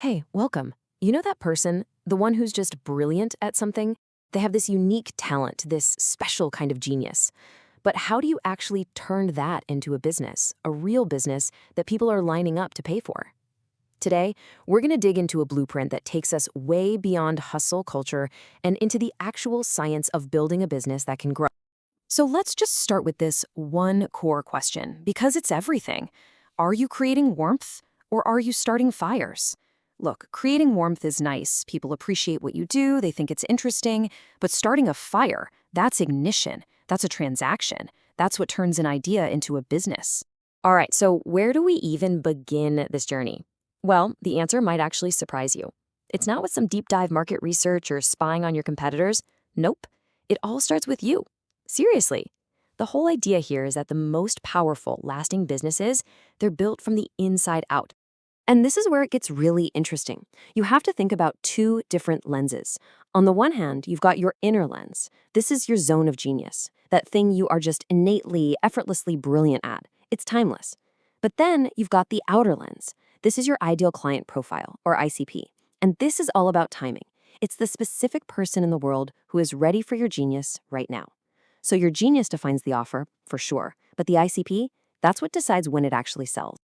Hey, welcome. You know that person, the one who's just brilliant at something? They have this unique talent, this special kind of genius. But how do you actually turn that into a business, a real business that people are lining up to pay for? Today, we're going to dig into a blueprint that takes us way beyond hustle culture and into the actual science of building a business that can grow. So let's just start with this one core question, because it's everything. Are you creating warmth or are you starting fires? Look, creating warmth is nice. People appreciate what you do, they think it's interesting. But starting a fire, that's ignition. That's a transaction. That's what turns an idea into a business. All right, so where do we even begin this journey? Well, the answer might actually surprise you. It's not with some deep dive market research or spying on your competitors. Nope. It all starts with you. Seriously. The whole idea here is that the most powerful, lasting businesses, they're built from the inside out. And this is where it gets really interesting. You have to think about two different lenses. On the one hand, you've got your inner lens. This is your zone of genius, that thing you are just innately, effortlessly brilliant at. It's timeless. But then you've got the outer lens. This is your ideal client profile, or ICP. And this is all about timing. It's the specific person in the world who is ready for your genius right now. So your genius defines the offer, for sure. But the ICP, that's what decides when it actually sells.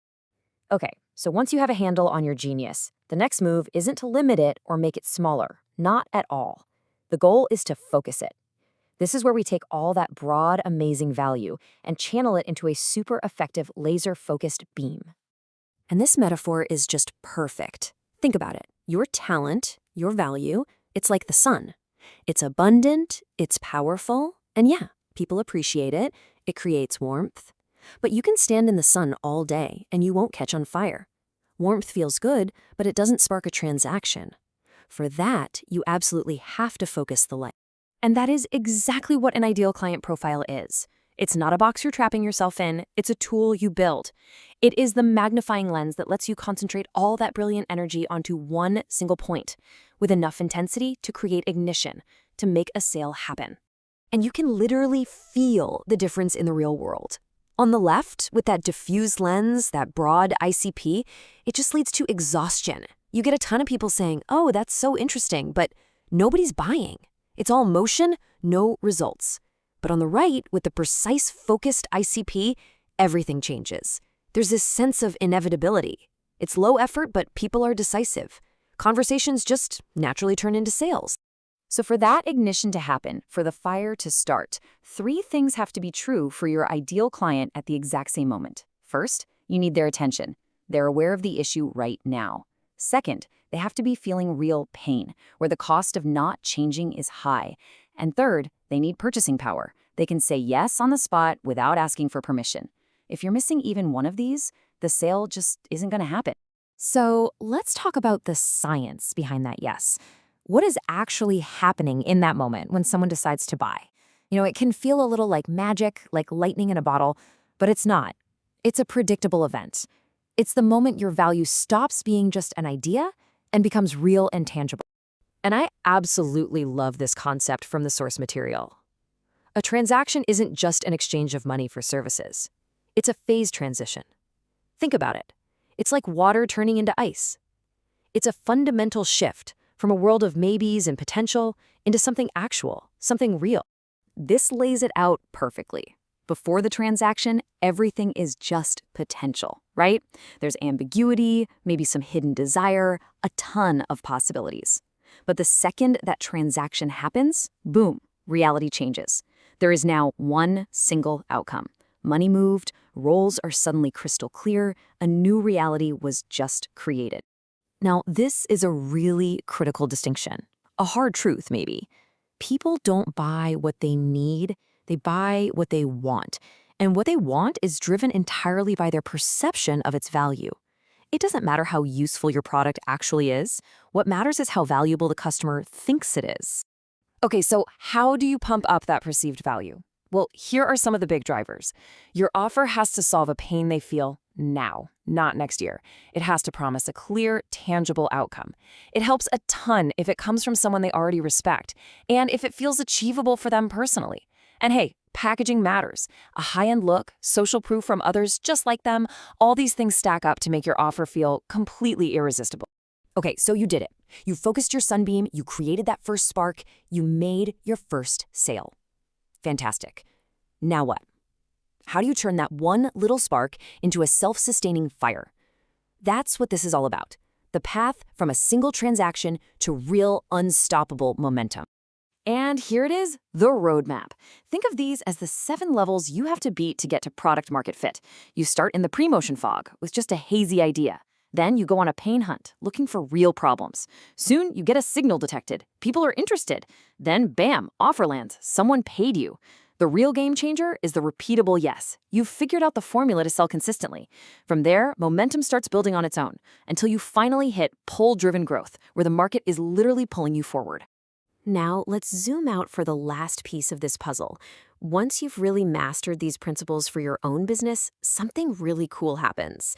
Okay, so once you have a handle on your genius, the next move isn't to limit it or make it smaller, not at all. The goal is to focus it. This is where we take all that broad, amazing value and channel it into a super effective laser-focused beam. And this metaphor is just perfect. Think about it. Your talent, your value, it's like the sun. It's abundant, it's powerful, and yeah, people appreciate it. It creates warmth. But you can stand in the sun all day and you won't catch on fire. Warmth feels good, but it doesn't spark a transaction. For that, you absolutely have to focus the light. And that is exactly what an ideal client profile is. It's not a box you're trapping yourself in, it's a tool you build. It is the magnifying lens that lets you concentrate all that brilliant energy onto one single point, with enough intensity to create ignition, to make a sale happen. And you can literally feel the difference in the real world. On the left, with that diffuse lens, that broad ICP, it just leads to exhaustion. You get a ton of people saying, oh, that's so interesting, but nobody's buying. It's all motion, no results. But on the right, with the precise focused ICP, everything changes. There's this sense of inevitability. It's low effort, but people are decisive. Conversations just naturally turn into sales. So for that ignition to happen, for the fire to start, three things have to be true for your ideal client at the exact same moment. First, you need their attention. They're aware of the issue right now. Second, they have to be feeling real pain, where the cost of not changing is high. And third, they need purchasing power. They can say yes on the spot without asking for permission. If you're missing even one of these, the sale just isn't going to happen. So let's talk about the science behind that yes. What is actually happening in that moment when someone decides to buy? It can feel a little like magic, like lightning in a bottle, but it's not. It's a predictable event. It's the moment your value stops being just an idea and becomes real and tangible. And I absolutely love this concept from the source material. A transaction isn't just an exchange of money for services. It's a phase transition. Think about it. It's like water turning into ice. It's a fundamental shift from a world of maybes and potential into something actual, something real. This lays it out perfectly. Before the transaction, everything is just potential, right? There's ambiguity, maybe some hidden desire, a ton of possibilities. But the second that transaction happens, boom, reality changes. There is now one single outcome. Money moved, roles are suddenly crystal clear, a new reality was just created. Now, this is a really critical distinction, a hard truth maybe. People don't buy what they need, they buy what they want. And what they want is driven entirely by their perception of its value. It doesn't matter how useful your product actually is. What matters is how valuable the customer thinks it is. Okay, so how do you pump up that perceived value? Well, here are some of the big drivers. Your offer has to solve a pain they feel now, not next year. It has to promise a clear, tangible outcome. It helps a ton if it comes from someone they already respect, and if it feels achievable for them personally. And hey, packaging matters. A high-end look, social proof from others just like them, all these things stack up to make your offer feel completely irresistible. Okay, so you did it. You focused your sunbeam, you created that first spark, you made your first sale. Fantastic. Now what? How do you turn that one little spark into a self-sustaining fire? That's what this is all about. The path from a single transaction to real unstoppable momentum. And here it is, the roadmap. Think of these as the 7 levels you have to beat to get to product market fit. You start in the pre-motion fog with just a hazy idea. Then you go on a pain hunt, looking for real problems. Soon you get a signal detected. People are interested. Then bam, offer lands. Someone paid you. The real game changer is the repeatable yes. You've figured out the formula to sell consistently. From there, momentum starts building on its own until you finally hit pull-driven growth, where the market is literally pulling you forward. Now, let's zoom out for the last piece of this puzzle. Once you've really mastered these principles for your own business, something really cool happens.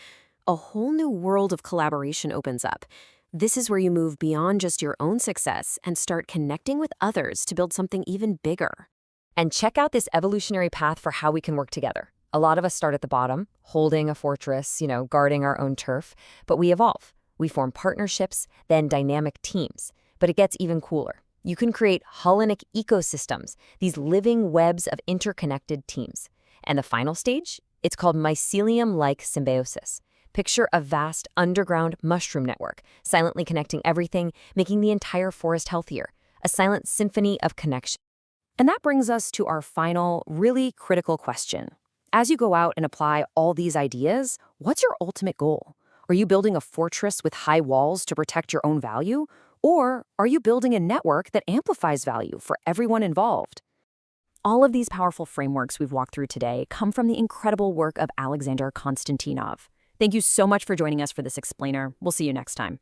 A whole new world of collaboration opens up. This is where you move beyond just your own success and start connecting with others to build something even bigger. And check out this evolutionary path for how we can work together. A lot of us start at the bottom, holding a fortress, guarding our own turf, but we evolve. We form partnerships, then dynamic teams. But it gets even cooler. You can create Hellenic ecosystems, these living webs of interconnected teams. And the final stage? It's called mycelium-like symbiosis. Picture a vast underground mushroom network, silently connecting everything, making the entire forest healthier. A silent symphony of connection. And that brings us to our final, really critical question. As you go out and apply all these ideas, what's your ultimate goal? Are you building a fortress with high walls to protect your own value? Or are you building a network that amplifies value for everyone involved? All of these powerful frameworks we've walked through today come from the incredible work of Alexander Konstantinov. Thank you so much for joining us for this explainer. We'll see you next time.